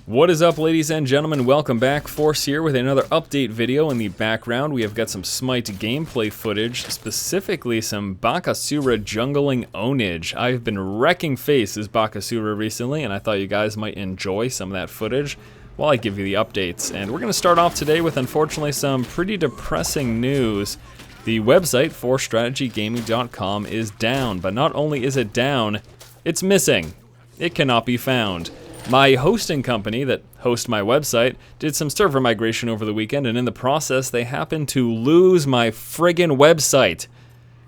What is up, ladies and gentlemen? Welcome back. Force here with another update video. In the background, we have got some Smite gameplay footage, specifically some Bakasura jungling ownage. I've been wrecking face as Bakasura recently, and I thought you guys might enjoy some of that footage while I give you the updates. And we're going to start off today with, unfortunately, some pretty depressing news. The website, FSGgaming.com, is down, but not only is it down, it's missing. It cannot be found. My hosting company that hosts my website did some server migration over the weekend, and in the process, they happened to lose my friggin' website.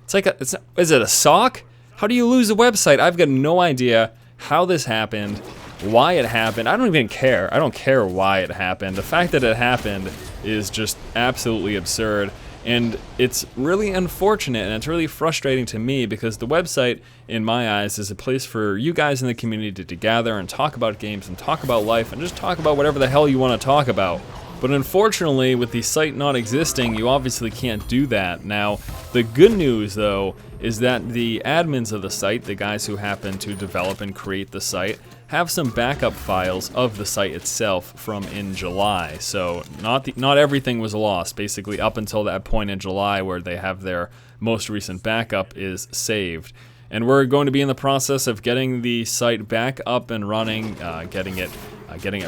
It's like, is it a sock? How do you lose a website? I've got no idea how this happened, why it happened. I don't even care. I don't care why it happened. The fact that it happened is just absolutely absurd. And it's really unfortunate, and it's really frustrating to me because the website, in my eyes, is a place for you guys in the community to gather and talk about games and talk about life and just talk about whatever the hell you want to talk about. But unfortunately, with the site not existing, you obviously can't do that. Now, the good news, though, is that the admins of the site, the guys who happen to develop and create the site, have some backup files of the site itself from in July. So not everything was lost. Basically, up until that point in July where they have their most recent backup is saved. And we're going to be in the process of getting the site back up and running, getting it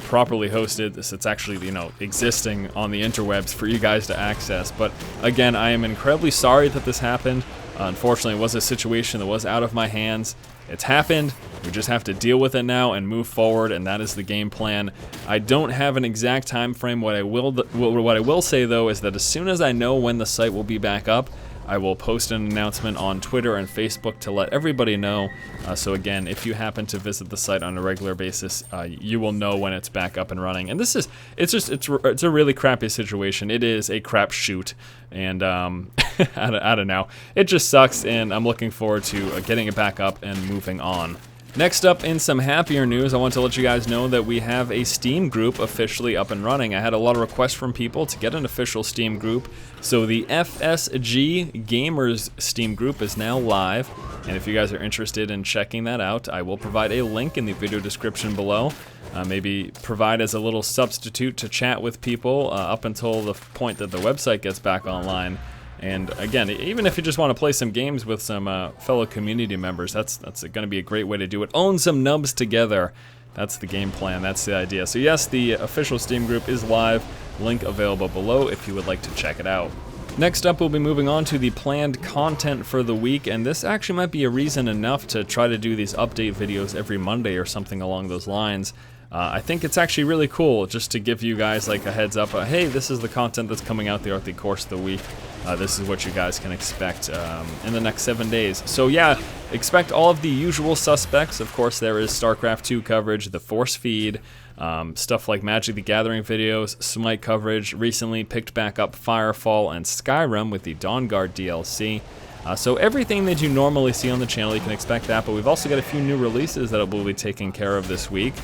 properly hosted, so it's actually, existing on the interwebs for you guys to access. But again, I am incredibly sorry that this happened. Unfortunately, it was a situation that was out of my hands. It's happened. We just have to deal with it now and move forward, and that is the game plan. I don't have an exact time frame. What I will say, though, is that as soon as I know when the site will be back up, I will post an announcement on Twitter and Facebook to let everybody know. So again, if you happen to visit the site on a regular basis, you will know when it's back up and running. And it's a really crappy situation. It is a crap shoot, and I don't know. It just sucks, and I'm looking forward to getting it back up and moving on. Next up, in some happier news, I want to let you guys know that we have a Steam group officially up and running. I had a lot of requests from people to get an official Steam group, so the FSG Gamers Steam group is now live, and if you guys are interested in checking that out, I will provide a link in the video description below. Maybe provide as a little substitute to chat with people up until the point that the website gets back online. And again, even if you just want to play some games with some fellow community members, that's going to be a great way to do it. Own some nubs together. That's the game plan. That's the idea. So yes, the official Steam group is live. Link available below if you would like to check it out. Next up, we'll be moving on to the planned content for the week, and this actually might be a reason enough to try to do these update videos every Monday or something along those lines. I think it's actually really cool just to give you guys like a heads up, hey, this is the content that's coming out throughout the course of the week. This is what you guys can expect in the next 7 days. So yeah, expect all of the usual suspects. Of course, there is StarCraft 2 coverage, the Force feed, stuff like Magic the Gathering videos, Smite coverage, recently picked back up Firefall and Skyrim with the Dawnguard DLC. So everything that you normally see on the channel, you can expect that, but we've also got a few new releases that we'll be taking care of this week.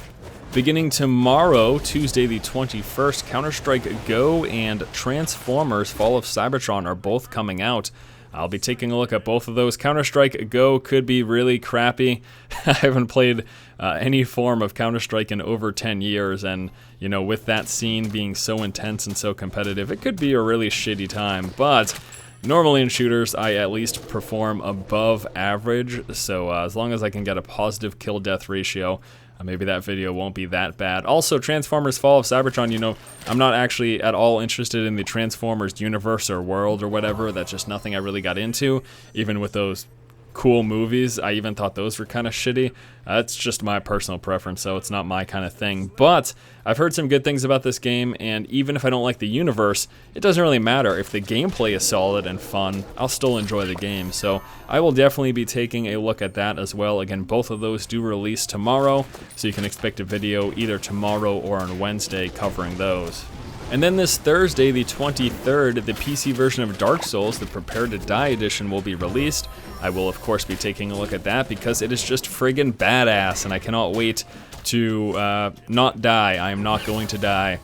Beginning tomorrow, Tuesday the 21st, Counter-Strike Go and Transformers Fall of Cybertron are both coming out. I'll be taking a look at both of those. Counter-Strike Go could be really crappy. I haven't played any form of Counter-Strike in over 10 years, and with that scene being so intense and so competitive, it could be a really shitty time, but normally in shooters, I at least perform above average, so as long as I can get a positive kill-death ratio, maybe that video won't be that bad. Also, Transformers Fall of Cybertron, I'm not actually at all interested in the Transformers universe or world or whatever. That's just nothing I really got into, even with those cool movies. I even thought those were kind of shitty. It's just my personal preference, so it's not my kind of thing. But I've heard some good things about this game, and even if I don't like the universe, it doesn't really matter. If the gameplay is solid and fun, I'll still enjoy the game. So I will definitely be taking a look at that as well. Again, both of those do release tomorrow, so you can expect a video either tomorrow or on Wednesday covering those. And then this Thursday, the 23rd, the PC version of Dark Souls, the Prepare to Die edition, will be released. I will, of course, be taking a look at that because it is just friggin' badass, and I cannot wait to not die. I am not going to die.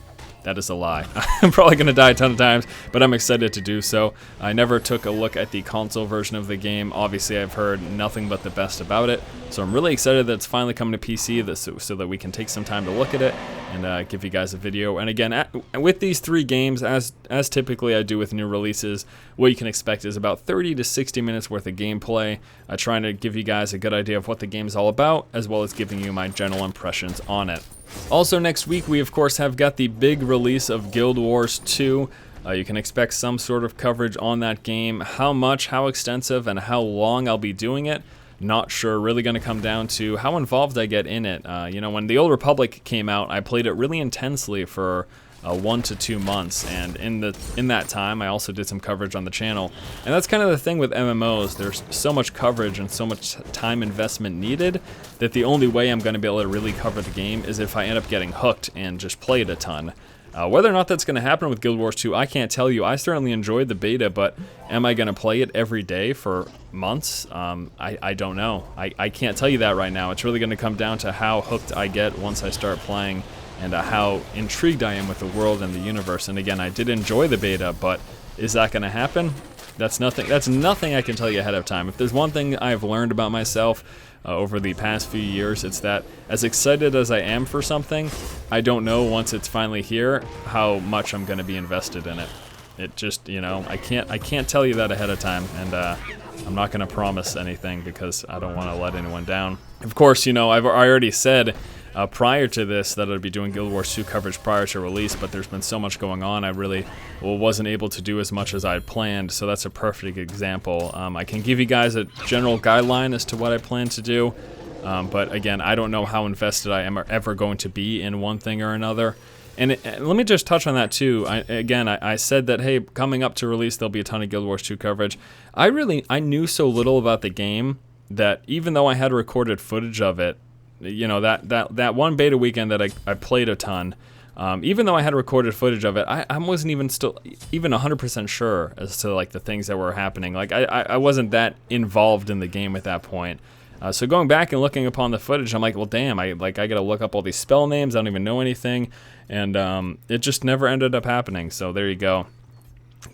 That is a lie. I'm probably going to die a ton of times, but I'm excited to do so. I never took a look at the console version of the game. Obviously, I've heard nothing but the best about it, so I'm really excited that it's finally coming to PC so that we can take some time to look at it and give you guys a video. And again, with these 3 games, as typically I do with new releases, what you can expect is about 30 to 60 minutes worth of gameplay, trying to give you guys a good idea of what the game's all about, as well as giving you my general impressions on it. Also next week, we of course have got the big release of Guild Wars 2. You can expect some sort of coverage on that game. How much, how extensive, and how long I'll be doing it, not sure. Really going to come down to how involved I get in it. You know, when the Old Republic came out, I played it really intensely for 1 to 2 months, and in that time I also did some coverage on the channel. And that's kind of the thing with MMOs, there's so much coverage and so much time investment needed that the only way I'm going to be able to really cover the game is if I end up getting hooked and just play it a ton. Whether or not that's going to happen with Guild Wars 2, I can't tell you. I certainly enjoyed the beta, but am I going to play it every day for months? I don't know. I can't tell you that right now. It's really going to come down to how hooked I get once I start playing, and how intrigued I am with the world and the universe. And again, I did enjoy the beta, but is that going to happen? That's nothing I can tell you ahead of time. If there's one thing I've learned about myself over the past few years, it's that as excited as I am for something, I don't know once it's finally here how much I'm going to be invested in it. It just, you know, I can't tell you that ahead of time, and I'm not going to promise anything because I don't want to let anyone down. Of course, you know, I already said prior to this that I'd be doing Guild Wars 2 coverage prior to release, but there's been so much going on, I really wasn't able to do as much as I had planned, so that's a perfect example. I can give you guys a general guideline as to what I plan to do, but again, I don't know how invested I am or ever going to be in one thing or another. And let me just touch on that too. I said that, hey, coming up to release, there'll be a ton of Guild Wars 2 coverage. I knew so little about the game that even though I had recorded footage of it, you know, that one beta weekend that I played a ton, even though I had recorded footage of it, I wasn't even 100% sure as to like the things that were happening. Like I wasn't that involved in the game at that point. So going back and looking upon the footage, I'm like, well, damn, I gotta look up all these spell names. I don't even know anything, and it just never ended up happening. So there you go.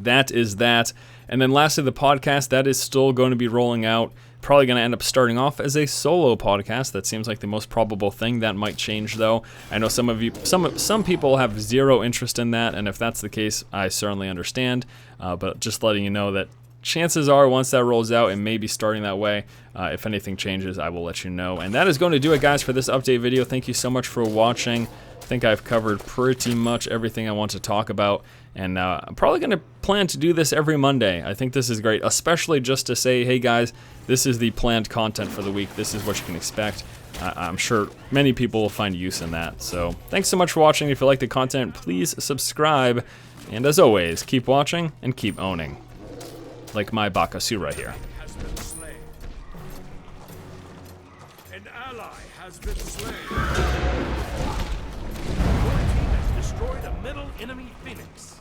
That is that. And then lastly, the podcast, that is still going to be rolling out. Probably going to end up starting off as a solo podcast. That seems like the most probable thing. That might change though. I know some people have zero interest in that, and if that's the case, I certainly understand. But just letting you know that chances are once that rolls out, it may be starting that way. If anything changes, I will let you know. And that is going to do it, guys, for this update video. Thank you so much for watching. I think I've covered pretty much everything I want to talk about, and I'm probably going to plan to do this every Monday. I think this is great, especially just to say, hey guys, this is the planned content for the week. This is what you can expect. I'm sure many people will find use in that. So thanks so much for watching. If you like the content, please subscribe, and as always, keep watching and keep owning. Like my Bakasura here. An ally has been slain. Your team has destroyed a middle enemy Phoenix.